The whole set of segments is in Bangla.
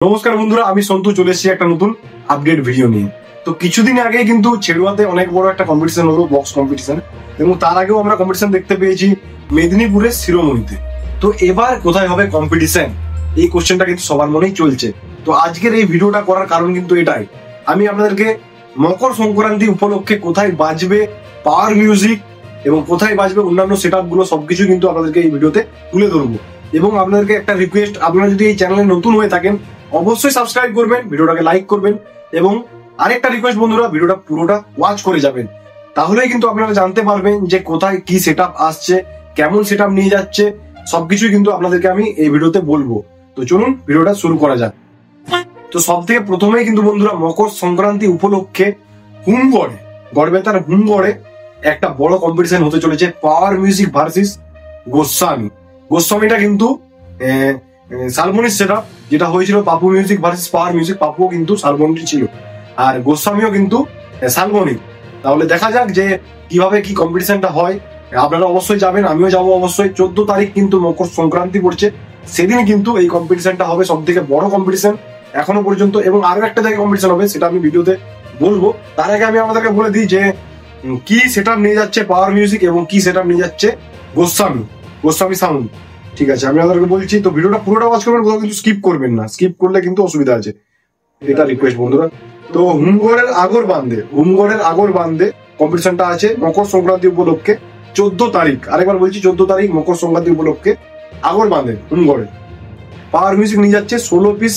নমস্কার বন্ধুরা, আমি সন্তু চলে এসেছি একটা নতুন আপডেট ভিডিও নিয়ে। তো কিছুদিন আগে কিন্তু ছেড়ুয়াতে অনেক বড় একটা কম্পিটিশন হলো, বক্স কম্পিটিশন, এবং তার আগেও আমরা কম্পিটিশন দেখতে পেয়েছি মেদিনীপুরের শিরোমণিতে। তো এবার কোথায় হবে কম্পিটিশন, এই কোশ্চেনটা কিন্তু সবার মনেই চলছে। তো আজকের এই ভিডিওটা করার কারণ কিন্তু এটাই, আমি আপনাদেরকে মকর সংক্রান্তি উপলক্ষে কোথায় বাজবে পাওয়ার মিউজিক এবং কোথায় বাজবে অন্যান্য সেট আপ গুলো সবকিছু কিন্তু আপনাদেরকে এই ভিডিওতে তুলে ধরবো। এবং আপনাদেরকে একটা রিকোয়েস্ট, আপনারা যদি এই চ্যানেলে নতুন হয়ে থাকেন অবশ্যই সাবস্ক্রাইব করবেন, ভিডিওটাকে লাইক করবেন, এবং আরেকটা রিকোয়েস্ট বন্ধুরা, ভিডিওটা পুরোটা ওয়াচ করে যাবেন, তাহলেই কিন্তু আপনারা জানতে পারবেন যে কোথায় কি সেট আপ আসছে, কেমন সেট আপ নিয়ে যাচ্ছে, সবকিছুই কিন্তু আপনাদেরকে আমি এই ভিডিওতে বলবো। তো চলুন ভিডিওটা শুরু করা যাক। তো সব থেকে প্রথমেই কিন্তু বন্ধুরা মকর সংক্রান্তি উপলক্ষে হুমগড়ে, গড়বেতার হুমগড়ে একটা বড় কম্পিটিশন হতে চলেছে, পাওয়ার মিউজিক ভার্সেস গোস্বামী। গোস্বামীটা কিন্তু শালবনির সেট আপ, যেটা হয়েছিল Papu music versus power music, পাপুও কিন্তু শালবনির ছিল আর গোস্বামীও কিন্তু শালবনি। তাহলে দেখা যাক যে কিভাবে কি কম্পিটিশনটা হয়। আপনারা অবশ্যই যাবেন, আমিও যাবো অবশ্যই। 14 তারিখ কিন্তু মকর সংক্রান্তি পড়ছে, সেদিন কিন্তু এই কম্পিটিশনটা হবে, সব থেকে বড় কম্পিটিশন এখনো পর্যন্ত। এবং আরো একটা জায়গায় কম্পিটিশন হবে, সেটা আমি ভিডিওতে বলবো। তার আগে আমি আমাদেরকে বলে দিই যে কি সেট আপ নিয়ে যাচ্ছে পাওয়ার মিউজিক এবং কি সেট আপ নিয়ে যাচ্ছে গোস্বামী সাউন্ড। ঠিক আছে, আমি আপনাদেরকে বলছি। তো ভিডিওটা পুরোটা ওয়াচ করবেন, কোথাও কিন্তু স্কিপ করবেন না, স্কিপ করলে কিন্তু অসুবিধা আছে, এটা রিকোয়েস্ট বন্ধুরা। তো হুমগড়ের আগর বান্ধে কম্পিটিশনটা আছে মকর সংক্রান্তি উপলক্ষে 14 তারিখ। আরেকবার বলছি, 14 তারিখ মকর সংক্রান্তি উপলক্ষে আগর বান্ধে হুমগড়ে পাওয়ার মিউজিক নিয়ে যাচ্ছে 16 পিস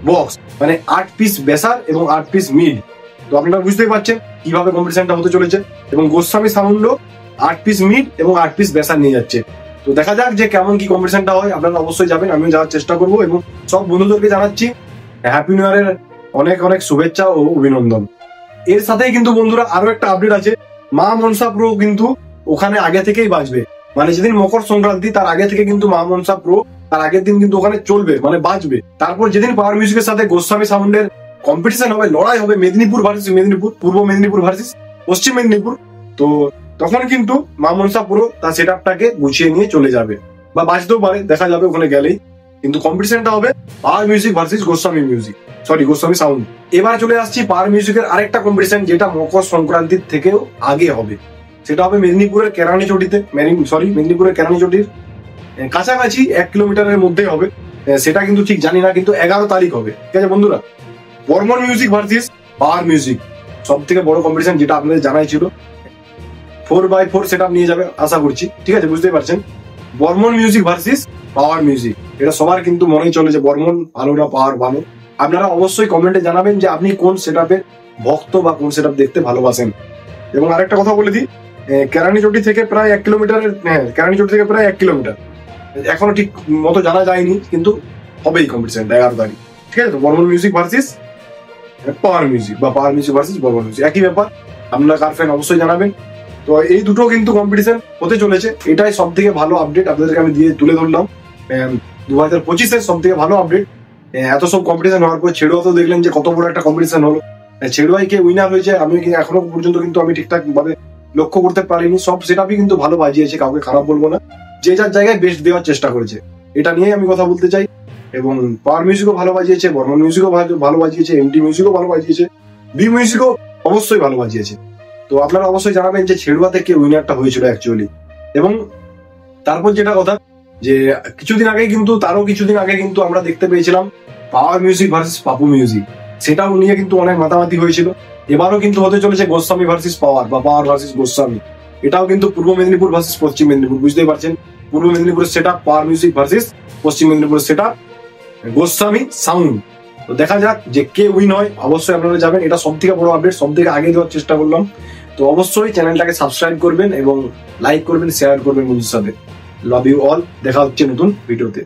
বক্স, মানে 8 পিস বেসার এবং 8 পিস মিড। তো আপনারা বুঝতেই পারছেন কিভাবে কম্পিটিশনটা হতে চলেছে। এবং গোস্বামী সাউন্ডও 8 পিস মিড এবং 8 পিস বেসার নিয়ে যাচ্ছে। তো দেখা যাক যে কেমন কি কম্পিটিশনটা হয়। আপনারা অবশ্যই যাবেন, আমিও যাওয়ার চেষ্টা করবো, এবং সব বন্ধুদেরকে জানাচ্ছি হ্যাপি নিউ ইয়ারের অনেক অনেক শুভেচ্ছা ও অভিনন্দন। এর সাথেই কিন্তু বন্ধুরা আরো একটা আপডেট আছে, মা মনসা প্রো কিন্তু ওখানে আগে থেকেই বাজবে, মানে যেদিন মকর সংক্রান্তি তার আগে থেকে কিন্তু মা মনসা প্রো তার আগের দিন কিন্তু ওখানে চলবে, মানে বাজবে। তারপর যেদিন পাওয়ার মিউজিকের সাথে গোস্বামী সাউন্ডের কম্পিটিশন হবে, লড়াই হবে, মেদিনীপুর ভার্সেস মেদিনীপুর, পূর্ব মেদিনীপুর ভার্সেস পশ্চিম মেদিনীপুর, তো তখন কিন্তু মা মনসা পুরো তার সেট আপটাকে গুছিয়ে নিয়ে চলে যাবে, বা বাজতেও পারে, দেখা যাবে ওখানে গেলেই। কিন্তু কম্পিটিশনটা হবে পাওয়ার মিউজিক ভার্সেস গোস্বামী সাউন্ড। এবার চলে আসছি পাওয়ার মিউজিকের আরেকটা কম্পিটিশন, যেটা মকর সংক্রান্তির থেকেও আগে হবে। সেটা হবে মেদিনীপুরের কেরানীচটির কাছাকাছি 1 কিলোমিটারের মধ্যে হবে। সেটা কিন্তু ঠিক জানি না, কিন্তু 11 তারিখ হবে। ঠিক আছে বন্ধুরা, Barman music versus power music, সব থেকে বড় কম্পিটিশন, যেটা আপনাদের জানাই ছিল। 4x4 সেট আপ নিয়ে যাবে আশা করছি। ঠিক আছে, বুঝতেই পারছেন, Barman music versus power music. এটা সবার কিন্তু মনেই চলে যে বর্মন ভালো না পাওয়ার ভালো। আপনারা অবশ্যই কমেন্টে জানাবেন যে আপনি কোন সেট আপের ভক্ত বা কোন সেট আপ দেখতে ভালোবাসেন। এবং আরেকটা কথা বলে দিই, কেরানীচটি থেকে প্রায় 1 কিলোমিটার, এখনো ঠিক মতো জানা যায়নি, কিন্তু হবেই কম্পিটিশনটা 11 তারিখ। ঠিক আছে, তো Barman music versus power music, বা power music versus Barman music, একই ব্যাপার। আপনারা কার ফ্যান অবশ্যই জানাবেন। তো এই দুটো কিন্তু কম্পিটিশন হতে চলেছে, এটাই সব থেকে ভালো আপডেট আপনাদেরকে আমি দিয়ে তুলে ধরলাম। 2025-এর সব থেকে ভালো আপডেট। এত সব কম্পিটিশন হওয়ার পর ছেড়ুয়া তো দেখলেন যে কত বড় একটা কম্পিটিশন হলো। ছেড়ুয়াই কে উইনার হয়েছে আমি এখনো পর্যন্ত কিন্তু আমি ঠিকঠাক ভাবে লক্ষ্য করতে পারিনি। সব সেটআপই কিন্তু ভালো বাজিয়েছে, কাউকে খারাপ বলবো না, যে যার জায়গায় বেস্ট দেওয়ার চেষ্টা করেছে, এটা নিয়ে আমি কথা বলতে চাই। এবং পাওয়ার মিউজিকও ভালো বাজিয়েছে, বর্মন মিউজিকও ভালো বাজিয়েছে, এমটি মিউজিকও ভালো বাজিয়েছে, বি মিউজিকও অবশ্যই ভালো বাজিয়েছে। তো আপনারা অবশ্যই জানাবেন যে ছেড়ুয়াতে কে উইনারটা হয়েছিল অ্যাকচুয়ালি। এবং তারপর যেটা কথা, যে কিছুদিন আগে কিন্তু আমরা দেখতে পেয়েছিলাম পাওয়ার মিউজিক ভার্সেস পাপু মিউজিক, সেটাও নিয়ে কিন্তু অনেক মাতামাতি হয়েছিল। এবারও কিন্তু হতে চলেছে গোস্বামী ভার্সেস পাওয়ার, বা পাওয়ার ভার্সেস গোস্বামী। এটাও কিন্তু পূর্ব মেদিনীপুর ভার্সেস পশ্চিম মেদিনীপুর, বুঝতেই পারছেন, পূর্ব মেদিনীপুরের সেট আপ পাওয়ার মিউজিক ভার্সেস পশ্চিম মেদিনীপুরের সেট আপ গোস্বামী সাউন্ড। তো দেখা যাক যে কে উইন হয়। অবশ্যই আপনারা যাবেন, এটা সব থেকে বড় আপডেট, সব থেকে আগে দেওয়ার চেষ্টা করলাম। তো অবশ্যই চ্যানেলটাকে সাবস্ক্রাইব করবেন এবং লাইক করবেন, শেয়ার করবেন বন্ধুদের সাথে। লাভ ইউ অল, দেখা হচ্ছে নতুন ভিডিওতে।